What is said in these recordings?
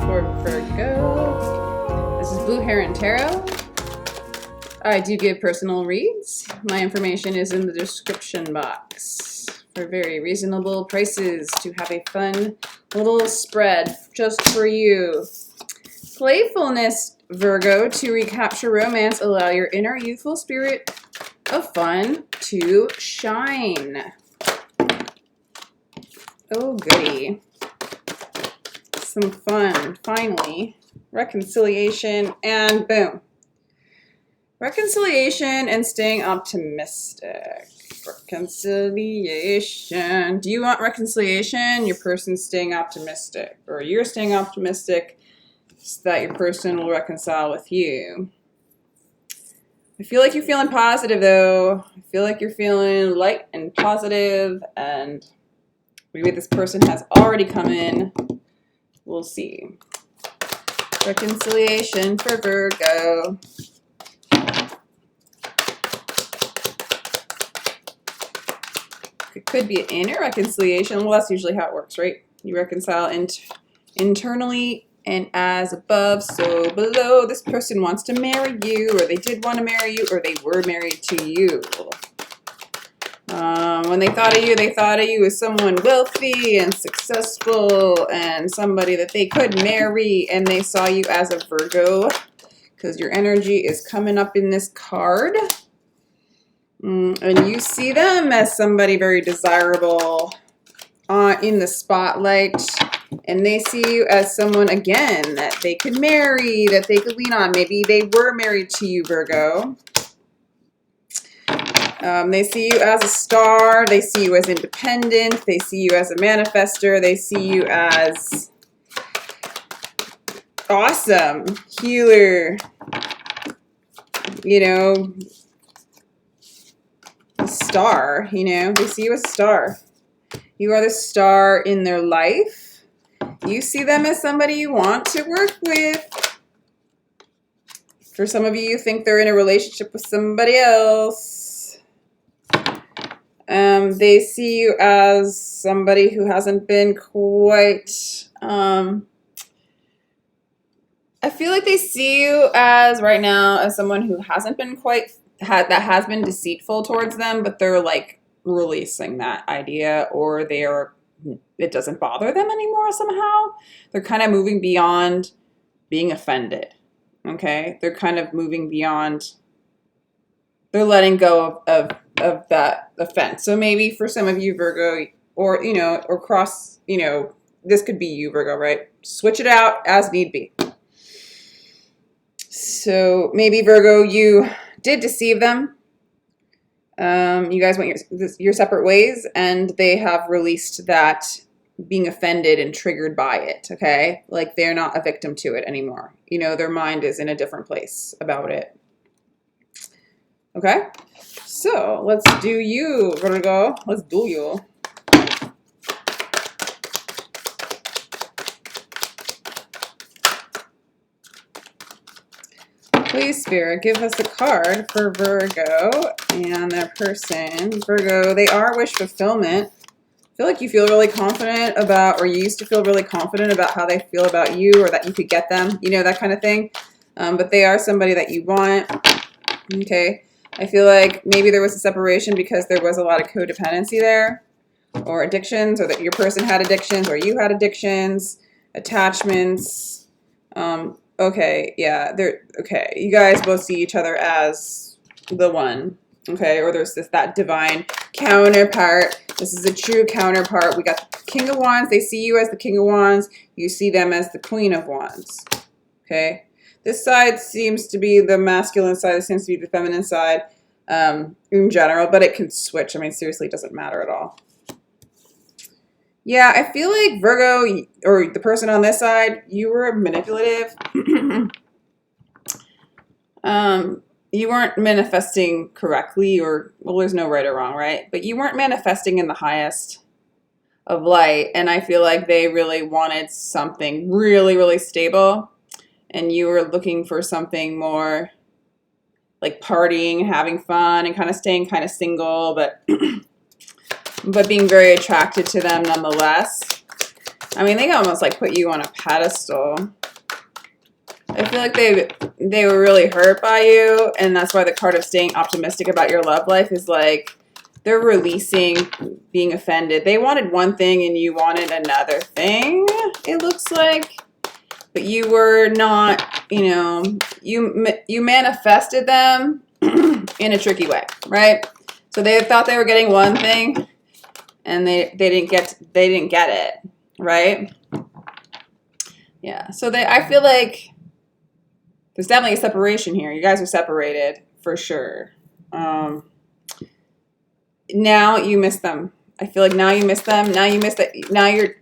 for Virgo. This is Blue Heron Tarot. I do give personal reads. My information is in the description box for very reasonable prices to have a fun little spread just for you. Playfulness, Virgo, to recapture romance, allow your inner youthful spirit of fun to shine. Oh, goody. Some fun, finally. Reconciliation, and boom. Reconciliation and staying optimistic. Reconciliation. Do you want reconciliation? Your person's staying optimistic. Or you're staying optimistic so that your person will reconcile with you. I feel like you're feeling positive, though. I feel like you're feeling light and positive, and maybe this person has already come in. We'll see. Reconciliation for Virgo. It could be an inner reconciliation. Well, that's usually how it works, right? You reconcile internally, and as above, so below. This person wants to marry you, or they did want to marry you, or they were married to you. When they thought of you as someone wealthy and successful and somebody that they could marry, and they saw you as a Virgo because your energy is coming up in this card. And you see them as somebody very desirable in the spotlight, and they see you as someone, again, that they could marry, that they could lean on. Maybe they were married to you, Virgo. They see you as a star. They see you as independent. They see you as a manifester. They see you as awesome, healer, you know, a star, you know. They see you as a star. You are the star in their life. You see them as somebody you want to work with. For some of you, you think they're in a relationship with somebody else. They see you as somebody who hasn't been quite, I feel like they see you as, right now, as someone who hasn't been quite, that has been deceitful towards them, but they're like releasing that idea, or it doesn't bother them anymore somehow. They're kind of moving beyond being offended, okay? They're kind of moving beyond, they're letting go of that offense. So maybe for some of you, Virgo, or, you know, or cross, you know, this could be you, Virgo, right? Switch it out as need be. So maybe, Virgo, you did deceive them. You guys went your separate ways, and they have released that being offended and triggered by it, okay? Like, they're not a victim to it anymore. You know, their mind is in a different place about it. Okay? So, let's do you, Virgo. Let's do you. Please, Spirit, give us a card for Virgo and their person. Virgo, they are wish fulfillment. I feel like you feel really confident about, or you used to feel really confident about how they feel about you, or that you could get them, you know, that kind of thing. But they are somebody that you want. Okay. I feel like maybe there was a separation because there was a lot of codependency there, or addictions, or that your person had addictions, or you had addictions, attachments. Okay, yeah, okay. You guys both see each other as the one, okay? Or there's that divine counterpart. This is a true counterpart. We got the King of Wands. They see you as the King of Wands. You see them as the Queen of Wands, okay? This side seems to be the masculine side. This seems to be the feminine side in general, but it can switch. I mean, seriously, it doesn't matter at all. Yeah, I feel like Virgo, or the person on this side, you were manipulative. You weren't manifesting correctly, or, well, there's no right or wrong, right? But you weren't manifesting in the highest of light, and I feel like they really wanted something really, really stable, and you were looking for something more like partying, having fun, and kind of staying kind of single, but but being very attracted to them nonetheless. I mean, they almost like put you on a pedestal. I feel like they were really hurt by you, and that's why the card of staying optimistic about your love life is like they're releasing being offended. They wanted one thing and you wanted another thing, it looks like. But you were not, you know, you manifested them in a tricky way, right? So they thought they were getting one thing and they didn't get it, right? Yeah. So I feel like there's definitely a separation here. You guys are separated for sure. Now you miss them. I feel like now you miss them. Now you miss that. Now you're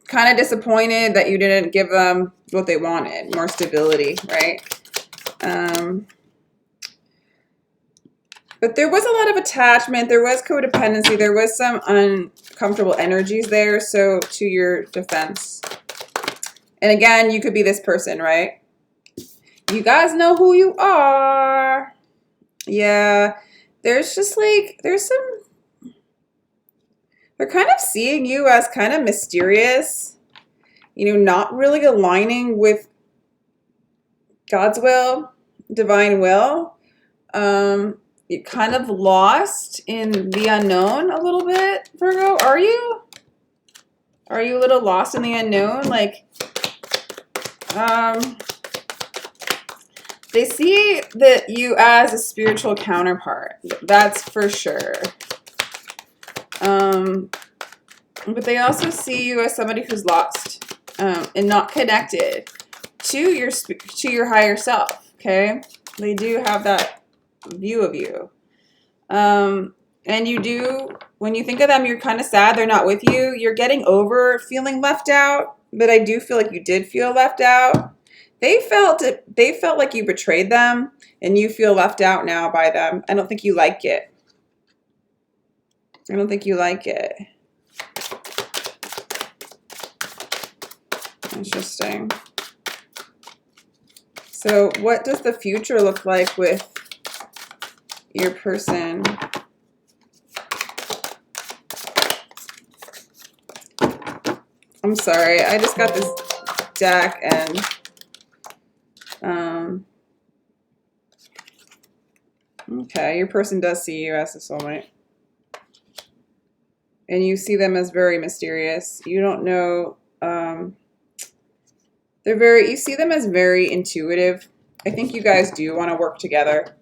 kind of disappointed that you didn't give them what they wanted, more stability, right? But there was a lot of attachment. There was codependency. There was some uncomfortable energies there. So to your defense. And again, you could be this person, right? You guys know who you are. Yeah. There's just like, there's some, they're kind of seeing you as kind of mysterious, you know, not really aligning with God's will, divine will. You're kind of lost in the unknown a little bit, Virgo. Are you? Are you a little lost in the unknown? Like, they see that you as a spiritual counterpart. That's for sure. But they also see you as somebody who's lost and not connected to your higher self. Okay, they do have that view of you. And you do, when you think of them, you're kind of sad they're not with you. You're getting over feeling left out, but I do feel like you did feel left out. They felt like you betrayed them, and you feel left out now by them. I don't think you like it. I don't think you like it. Interesting. So what does the future look like with your person? I'm sorry, I just got this deck and okay, your person does see you as a soulmate. And you see them as very mysterious. You don't know, you see them as very intuitive. I think you guys do want to work together.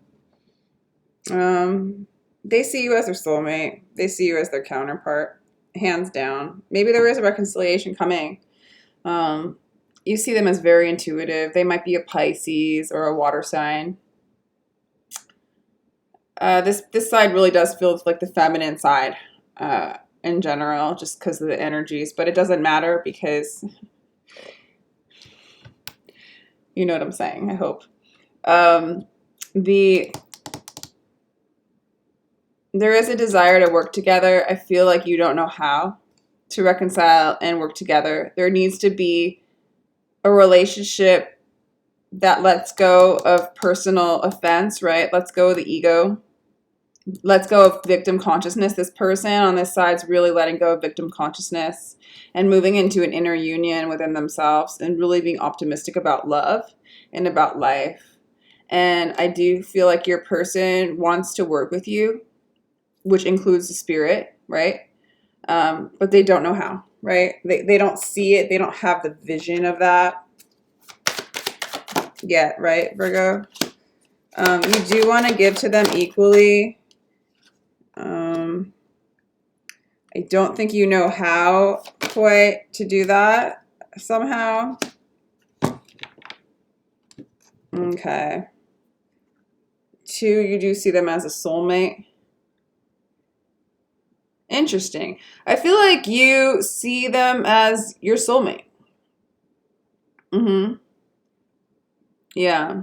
They see you as their soulmate. They see you as their counterpart, hands down. Maybe there is a reconciliation coming. You see them as very intuitive. They might be a Pisces or a water sign. This side really does feel like the feminine side in general, just because of the energies. But it doesn't matter because you know what I'm saying, I hope. There is a desire to work together. I feel like you don't know how to reconcile and work together. There needs to be a relationship that lets go of personal offense, right? Let's go of the ego. Let's go of victim consciousness. This person on this side's really letting go of victim consciousness and moving into an inner union within themselves and really being optimistic about love and about life. And I do feel like your person wants to work with you, which includes the spirit, right? But they don't know how, right? They don't see it. They don't have the vision of that yet, right, Virgo? You do want to give to them equally. I don't think you know how quite to do that somehow. Okay. 2, you do see them as a soulmate. Interesting. I feel like you see them as your soulmate. Yeah.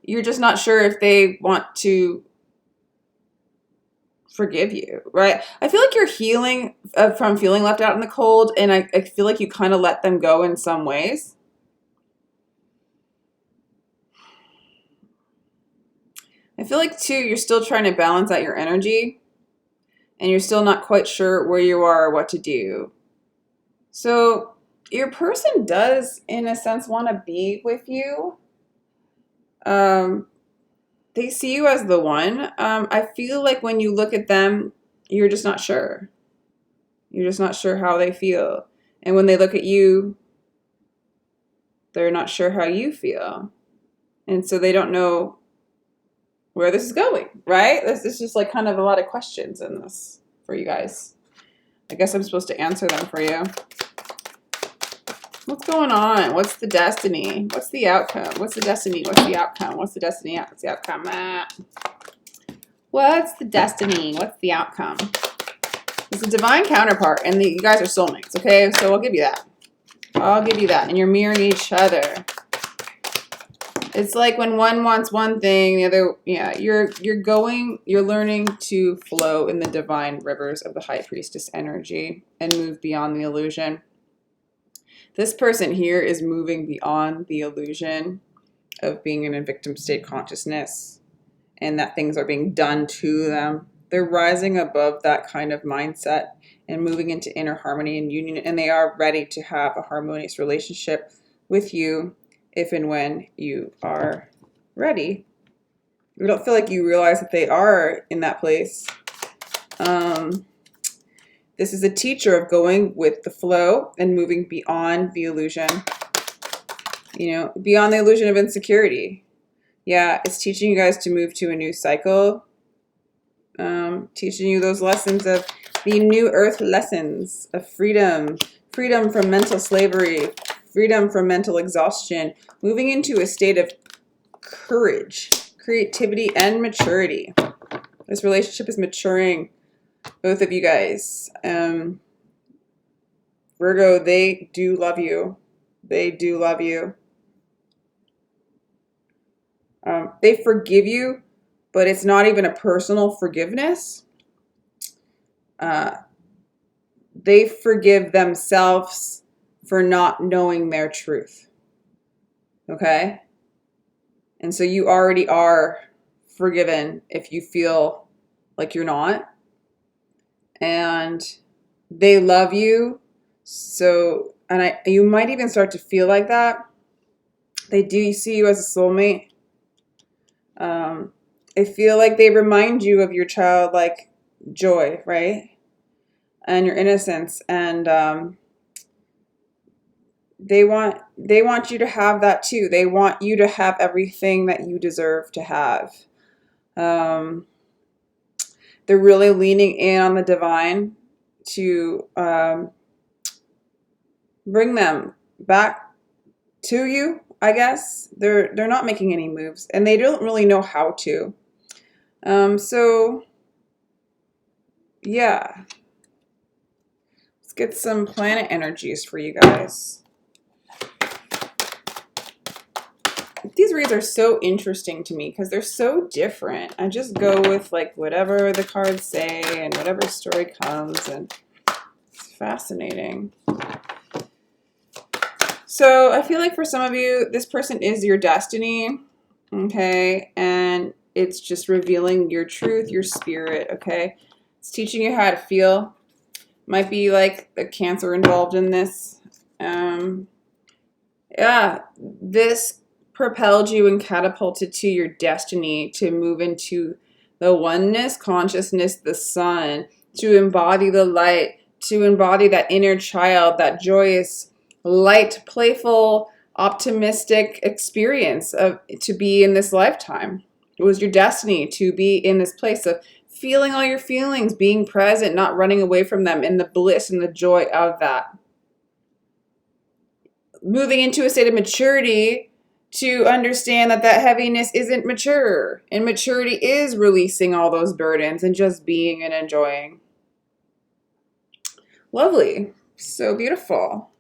You're just not sure if they want to forgive you, right? I feel like you're healing from feeling left out in the cold, and I feel like you kind of let them go in some ways. I feel like, too, you're still trying to balance out your energy, and you're still not quite sure where you are or what to do. So your person does, in a sense, want to be with you. They see you as the one. I feel like when you look at them, you're just not sure. You're just not sure how they feel. And when they look at you, they're not sure how you feel. And so they don't know where this is going, right? This is just like kind of a lot of questions in this for you guys. I guess I'm supposed to answer them for you. What's going on? What's the destiny? What's the outcome? What's the destiny? What's the outcome? What's the destiny? What's the outcome? What's the destiny? What's the outcome? It's a divine counterpart, and you guys are soulmates, okay? So I'll give you that. I'll give you that. And you're mirroring each other. It's like when one wants one thing, the other, yeah, you're learning to flow in the divine rivers of the High Priestess energy and move beyond the illusion. This person here is moving beyond the illusion of being in a victim state consciousness and that things are being done to them. They're rising above that kind of mindset and moving into inner harmony and union, and they are ready to have a harmonious relationship with you if and when you are ready. You don't feel like you realize that they are in that place. This is a teacher of going with the flow and moving beyond the illusion, you know, beyond the illusion of insecurity. Yeah, it's teaching you guys to move to a new cycle, teaching you those lessons of the new earth lessons of freedom, freedom from mental slavery, freedom from mental exhaustion, moving into a state of courage, creativity, and maturity. This relationship is maturing. Both of you guys. Virgo, they do love you. They do love you. They forgive you, but it's not even a personal forgiveness. They forgive themselves for not knowing their truth. Okay? And so you already are forgiven if you feel like you're not. And they love you. So, and you might even start to feel like that. They do see you as a soulmate. I feel like they remind you of your childlike joy, right? And your innocence. And they want you to have that too. They want you to have everything that you deserve to have. They're really leaning in on the divine to bring them back to you, I guess. They're not making any moves, and they don't really know how to. So, yeah. Let's get some planet energies for you guys. These reads are so interesting to me because they're so different. I just go with like whatever the cards say and whatever story comes, and it's fascinating. So I feel like for some of you, this person is your destiny, okay? And it's just revealing your truth, your spirit, okay? It's teaching you how to feel. Might be like a Cancer involved in this. Yeah, this propelled you and catapulted to your destiny to move into the oneness, consciousness, the sun, to embody the light, to embody that inner child, that joyous, light, playful, optimistic experience of to be in this lifetime. It was your destiny to be in this place of feeling all your feelings, being present, not running away from them, in the bliss and the joy of that. Moving into a state of maturity to understand that that heaviness isn't mature. And maturity is releasing all those burdens and just being and enjoying. Lovely. So beautiful.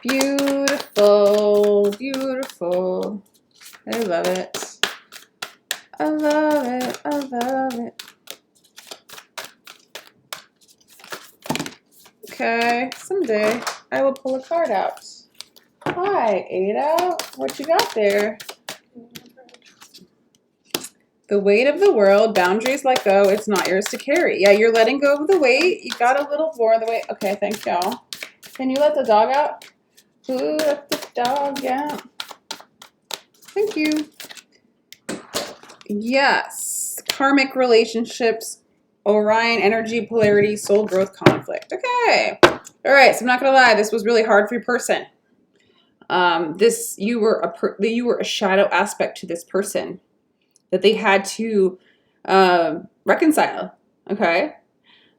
Beautiful. Beautiful. I love it. I love it. I love it. Okay. Someday I will pull a card out. Hi, Ada. What you got there? The weight of the world, boundaries let go, it's not yours to carry. Yeah, you're letting go of the weight. You got a little more of the weight. Okay, thanks, y'all. Can you let the dog out? Who let the dog out? Thank you. Yes. Karmic relationships, Orion, energy, polarity, soul growth, conflict. Okay. All right, so I'm not going to lie. This was really hard for your person. You were a shadow aspect to this person that they had to reconcile, okay?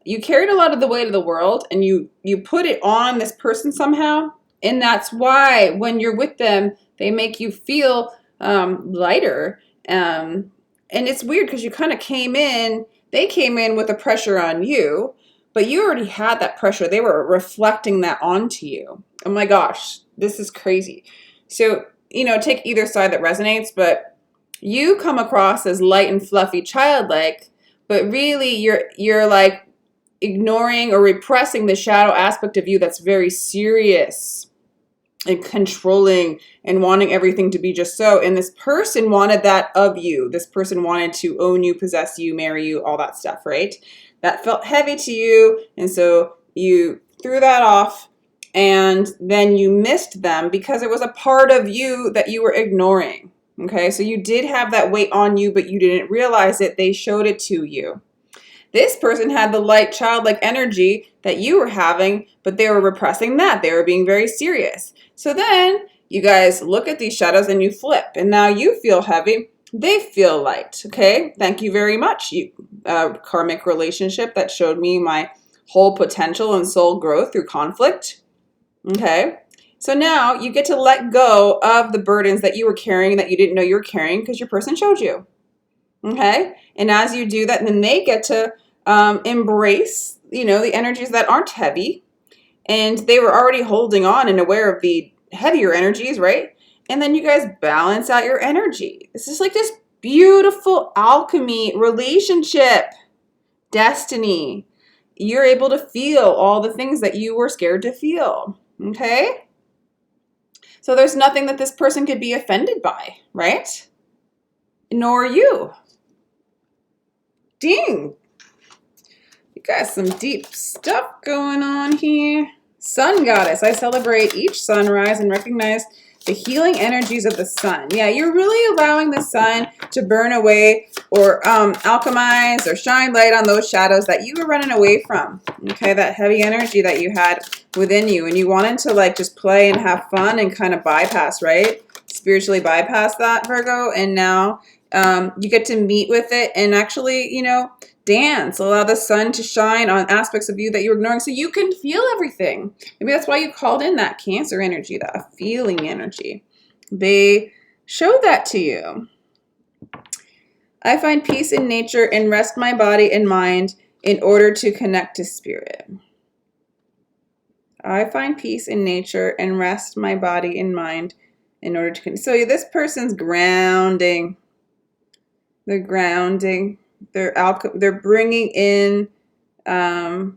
You carried a lot of the weight of the world, and you put it on this person somehow, and that's why when you're with them, they make you feel lighter. And it's weird because you kind of they came in with the pressure on you, but you already had that pressure. They were reflecting that onto you. Oh my gosh, this is crazy. So, take either side that resonates, but you come across as light and fluffy, childlike, but really you're like ignoring or repressing the shadow aspect of you that's very serious and controlling and wanting everything to be just so. And this person wanted that of you. This person wanted to own you, possess you, marry you, all that stuff, right? That felt heavy to you, and so you threw that off, and then you missed them because it was a part of you that you were ignoring. Okay, so you did have that weight on you, but you didn't realize it. They showed it to you. This person had the light, childlike energy that you were having, but they were repressing that. They were being very serious. So then you guys look at these shadows and you flip, and now you feel heavy. They feel light. Okay, thank you very much, you karmic relationship that showed me my whole potential and soul growth through conflict. Okay. So now you get to let go of the burdens that you were carrying that you didn't know you were carrying because your person showed you. Okay? And as you do that, then they get to embrace, the energies that aren't heavy. And they were already holding on and aware of the heavier energies, right? And then you guys balance out your energy. This is like this beautiful alchemy relationship. Destiny. You're able to feel all the things that you were scared to feel. Okay? So there's nothing that this person could be offended by, right? Nor you. Ding. You got some deep stuff going on here. Sun goddess. I celebrate each sunrise and recognize the healing energies of the sun. Yeah, you're really allowing the sun to burn away or alchemize or shine light on those shadows that you were running away from. Okay, that heavy energy that you had within you, and you wanted to like just play and have fun and kind of bypass, right? Spiritually bypass that, Virgo, and now you get to meet with it and actually, dance. Allow the sun to shine on aspects of you that you're ignoring so you can feel everything. Maybe that's why you called in that Cancer energy, that feeling energy. They showed that to you. I find peace in nature and rest my body and mind in order to connect to spirit. I find peace in nature and rest my body and mind in order to connect. So this person's grounding. They're grounding. They're bringing in the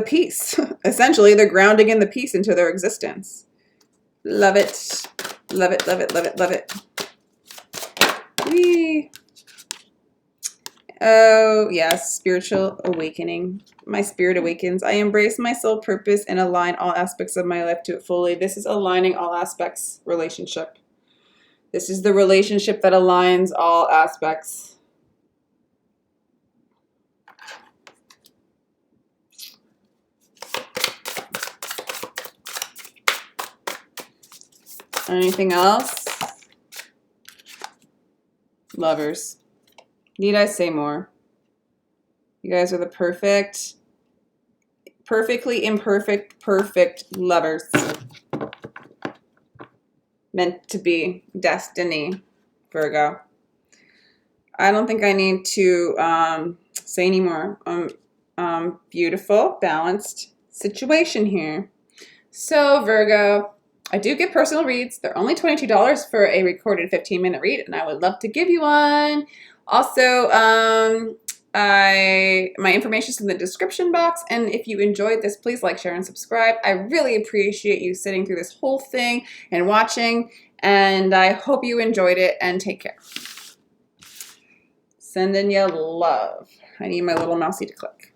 peace. Essentially, they're grounding in the peace into their existence. Love it. Love it, love it, love it, love it. Whee. Oh, yes, spiritual awakening. My spirit awakens. I embrace my soul purpose and align all aspects of my life to it fully. This is aligning all aspects relationship. This is the relationship that aligns all aspects. Anything else? Lovers. Need I say more? You guys are the perfectly imperfect, perfect lovers. Meant to be. Destiny, Virgo. I don't think I need to say any more. Beautiful, balanced situation here. So, Virgo, I do get personal reads. They're only $22 for a recorded 15-minute read, and I would love to give you one. Also, My information is in the description box, and if you enjoyed this, please like, share, and subscribe. I really appreciate you sitting through this whole thing and watching, and I hope you enjoyed it, and take care. Sending you love. I need my little mousey to click.